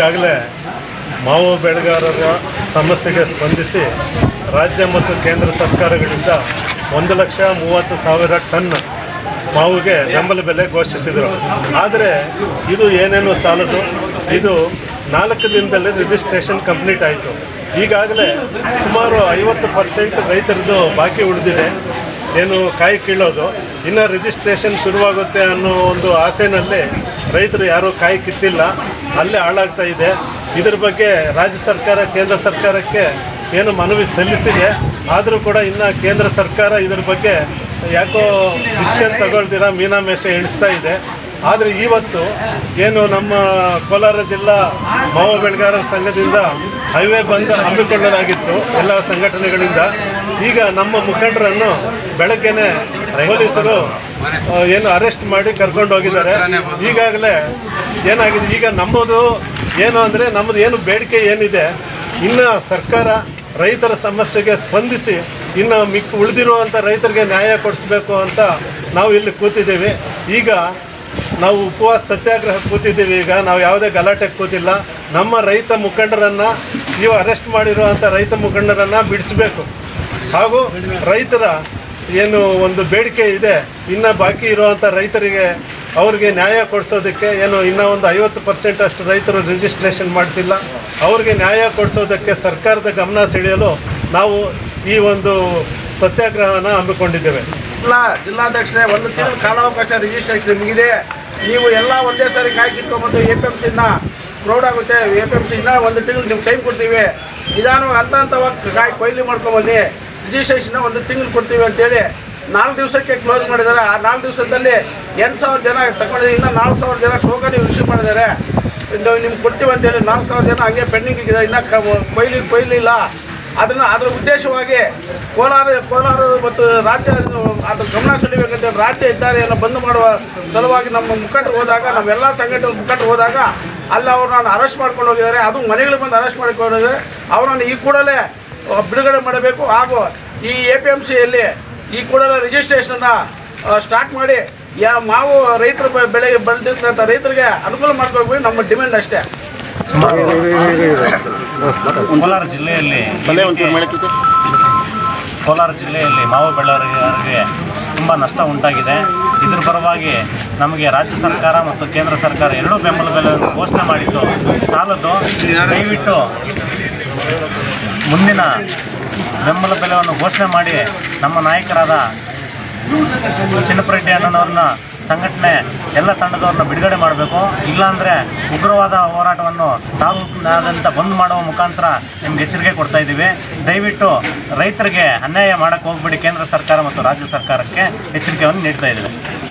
ಈಗಾಗಲೇ ಮಾವು ಬೆಳೆಗಾರರ ಸಮಸ್ಯೆಗೆ ಸ್ಪಂದಿಸಿ ರಾಜ್ಯ ಮತ್ತು ಕೇಂದ್ರ ಸರ್ಕಾರಗಳಿಂದ 1,30,000 ಟನ್ ಮಾವಿಗೆ ಬೆಂಬಲ ಬೆಲೆ ಘೋಷಿಸಿದರು. ಆದರೆ ಇದು ಏನೇನು ಸಾಲದು. ಇದು 4 ದಿನದಲ್ಲಿ ರಿಜಿಸ್ಟ್ರೇಷನ್ ಕಂಪ್ಲೀಟ್ ಆಯಿತು. ಈಗಾಗಲೇ ಸುಮಾರು 50% ರೈತರದ್ದು ಬಾಕಿ ಉಳಿದಿದೆ. ಏನು ಕಾಯಿ ಕೀಳೋದು, ಇನ್ನು ರಿಜಿಸ್ಟ್ರೇಷನ್ ಶುರುವಾಗುತ್ತೆ ಅನ್ನೋ ಒಂದು ಆಸೆನಲ್ಲಿ ರೈತರು ಯಾರೂ ಕಾಯಿ ಕಿತ್ತಿಲ್ಲ, ಅಲ್ಲೇ ಹಾಳಾಗ್ತಾ ಇದೆ. ಇದ್ರ ಬಗ್ಗೆ ರಾಜ್ಯ ಸರ್ಕಾರ ಕೇಂದ್ರ ಸರ್ಕಾರಕ್ಕೆ ಏನು ಮನವಿ ಸಲ್ಲಿಸಿದೆ. ಆದರೂ ಕೂಡ ಇನ್ನು ಕೇಂದ್ರ ಸರ್ಕಾರ ಇದ್ರ ಬಗ್ಗೆ ಯಾಕೋ ಡಿಸಿಷನ್ ತಗೊಳ್ದಿರ ಮೀನಾಮೇಷ ಎಣಿಸ್ತಾ ಇದೆ. ಆದರೆ ಇವತ್ತು ಏನು ನಮ್ಮ ಕೋಲಾರ ಜಿಲ್ಲಾ ಮಾವು ಬೆಳೆಗಾರರ ಸಂಘದಿಂದ ಹೈವೇ ಬಂದ್ ಹಮ್ಮಿಕೊಳ್ಳಲಾಗಿತ್ತು ಎಲ್ಲ ಸಂಘಟನೆಗಳಿಂದ. ಈಗ ನಮ್ಮ ಮುಖಂಡರನ್ನು ಬೆಳಗ್ಗೆನೆ ಪೊಲೀಸರು ಏನು ಅರೆಸ್ಟ್ ಮಾಡಿ ಕರ್ಕೊಂಡು ಹೋಗಿದ್ದಾರೆ. ಈಗಾಗಲೇ ಏನಾಗಿದೆ, ಈಗ ನಮ್ಮದು ಏನು ಅಂದರೆ ನಮ್ಮದು ಏನು ಬೇಡಿಕೆ ಏನಿದೆ, ಇನ್ನು ಸರ್ಕಾರ ರೈತರ ಸಮಸ್ಯೆಗೆ ಸ್ಪಂದಿಸಿ ಇನ್ನು ಉಳಿದಿರುವಂಥ ರೈತರಿಗೆ ನ್ಯಾಯ ಕೊಡಿಸ್ಬೇಕು ಅಂತ ನಾವು ಇಲ್ಲಿ ಕೂತಿದ್ದೀವಿ. ಈಗ ನಾವು ಉಪವಾಸ ಸತ್ಯಾಗ್ರಹ ಕೂತಿದ್ದೀವಿ. ಈಗ ನಾವು ಯಾವುದೇ ಗಲಾಟೆಗೆ ಕೂತಿಲ್ಲ. ನಮ್ಮ ರೈತ ಮುಖಂಡರನ್ನು, ನೀವು ಅರೆಸ್ಟ್ ಮಾಡಿರುವಂಥ ರೈತ ಮುಖಂಡರನ್ನು ಬಿಡಿಸಬೇಕು. ಹಾಗೂ ರೈತರ ಏನು ಒಂದು ಬೇಡಿಕೆ ಇದೆ, ಇನ್ನು ಬಾಕಿ ಇರುವಂಥ ರೈತರಿಗೆ ಅವ್ರಿಗೆ ನ್ಯಾಯ ಕೊಡಿಸೋದಕ್ಕೆ ಏನು ಇನ್ನೂ ಒಂದು 50% ಅಷ್ಟು ರೈತರು ರಿಜಿಸ್ಟ್ರೇಷನ್ ಮಾಡಿಸಿಲ್ಲ, ಅವ್ರಿಗೆ ನ್ಯಾಯ ಕೊಡಿಸೋದಕ್ಕೆ ಸರ್ಕಾರದ ಗಮನ ಸೆಳೆಯಲು ನಾವು ಈ ಒಂದು ಸತ್ಯಾಗ್ರಹನ ಹಮ್ಮಿಕೊಂಡಿದ್ದೇವೆ. ಜಿಲ್ಲಾಧ್ಯಕ್ಷರೇ, 1 ತಿಂಗಳ ಕಾಲಾವಕಾಶ ರಿಜಿಸ್ಟ್ರೇಷನ್ ಮುಗಿದೆ. ನೀವು ಎಲ್ಲ ಒಂದೇ ಸಾರಿ ಕಾಯಿ ಕಿತ್ಕೊಂಡ್ಬಂದು APMCನ ಪ್ರೌಢ ಆಗುತ್ತೆ. APMCನ 1 ತಿಂಗಳು ನೀವು ಟೈಮ್ ಕೊಡ್ತೀವಿ, ನಿಧಾನವಾಗಿ ಹಂತವಾಗಿ ಕಾಯಿ ಕೊಯ್ಲಿ ಮಾಡ್ಕೊಂಬಂದು ರಿಜಿಸ್ಟ್ರೇಷನ್ನ 1 ತಿಂಗಳು ಕೊಡ್ತೀವಿ ಅಂತೇಳಿ 4 ದಿವಸಕ್ಕೆ ಕ್ಲೋಸ್ ಮಾಡಿದ್ದಾರೆ. ಆ 4 ದಿವಸದಲ್ಲಿ 8,000 ಜನ ತಗೊಂಡಿದ್ದಾರೆ. ಇನ್ನೂ 4,000 ಜನ ಟೋಕನ್ ಇಶ್ಯೂ ಮಾಡಿದ್ದಾರೆ. ನಿಮ್ಗೆ ಕೊಡ್ತೀವಿ ಅಂತೇಳಿ 4,000 ಜನ ಹಾಗೆ ಪೆಂಡಿಂಗ್ ಇದೆ, ಇನ್ನೂ ಕೊಯ್ಲಿಲ್ಲ. ಅದರ ಉದ್ದೇಶವಾಗಿ ಕೋಲಾರ ಮತ್ತು ರಾಜ್ಯ ಅದ್ರ ಗಮನ ಸೆಳೆಯಬೇಕಂತೇಳಿ ರಾಜ್ಯ ಹೆದ್ದಾರಿಯನ್ನು ಬಂದ್ ಮಾಡುವ ಸಲುವಾಗಿ ನಮ್ಮ ಮುಖಂಡರು ಹೋದಾಗ, ನಮ್ಮೆಲ್ಲ ಸಂಘಟನೆ ಮುಖಂಡರು ಹೋದಾಗ ಅಲ್ಲಿ ಅವ್ರನ್ನ ಅರೆಸ್ಟ್ ಮಾಡ್ಕೊಂಡು ಹೋಗಿದ್ದಾರೆ. ಅದು ಮನೆಗಳಿಗೆ ಬಂದು ಅರೆಸ್ಟ್ ಮಾಡ್ಕೊಂಡು ಹೋಗಿದ್ದಾರೆ. ಅವರನ್ನು ಈ ಕೂಡಲೇ ಬಿಡುಗಡೆ ಮಾಡಬೇಕು. ಹಾಗೂ ಈ APMCಯಲ್ಲಿ ಈ ಕೂಡಲೇ ರಿಜಿಸ್ಟ್ರೇಷನ್ನ ಸ್ಟಾರ್ಟ್ ಮಾಡಿ ಮಾವು ರೈತರ ಬೆಳೆಗೆ ಬೆಳೆದಿರ್ತಕ್ಕಂಥ ರೈತರಿಗೆ ಅನುಕೂಲ ಮಾಡ್ಕೋಬೇಕು, ನಮ್ಮ ಡಿಮ್ಯಾಂಡ್ ಅಷ್ಟೇ. ಕೋಲಾರ ಜಿಲ್ಲೆಯಲ್ಲಿ ಮಾವು ಬೆಳೆಗಾರರಿಗೆ ತುಂಬ ನಷ್ಟ ಉಂಟಾಗಿದೆ. ಇದರ ಪರವಾಗಿ ನಮಗೆ ರಾಜ್ಯ ಸರ್ಕಾರ ಮತ್ತು ಕೇಂದ್ರ ಸರ್ಕಾರ ಎರಡೂ ಬೆಂಬಲ ಬೆಲೆಯನ್ನು ಘೋಷಣೆ ಮಾಡಿದ್ದು ಸಾಲದ್ದು. ದಯವಿಟ್ಟು ಮುಂದಿನ ಬೆಂಬಲ ಬೆಲೆಯನ್ನು ಘೋಷಣೆ ಮಾಡಿ ನಮ್ಮ ನಾಯಕರಾದ ಚಿನ್ನಪ್ಪರೆಡ್ಡಿ ಅಣ್ಣನವ್ರನ್ನ ಸಂಘಟನೆ ಎಲ್ಲ ತಂಡದವ್ರನ್ನ ಬಿಡುಗಡೆ ಮಾಡಬೇಕು. ಇಲ್ಲಾಂದರೆ ಉಗ್ರವಾದ ಹೋರಾಟವನ್ನು ತಾಲೂಕಿನಾದ್ಯಂತ ಬಂದ್ ಮಾಡುವ ಮುಖಾಂತರ ನಿಮ್ಗೆ ಎಚ್ಚರಿಕೆ ಕೊಡ್ತಾ ಇದ್ದೀವಿ. ದಯವಿಟ್ಟು ರೈತರಿಗೆ ಅನ್ಯಾಯ ಮಾಡೋಕ್ಕೆ ಹೋಗ್ಬಿಡಿ. ಕೇಂದ್ರ ಸರ್ಕಾರ ಮತ್ತು ರಾಜ್ಯ ಸರ್ಕಾರಕ್ಕೆ ಎಚ್ಚರಿಕೆಯನ್ನು ನೀಡ್ತಾ ಇದ್ದೀವಿ.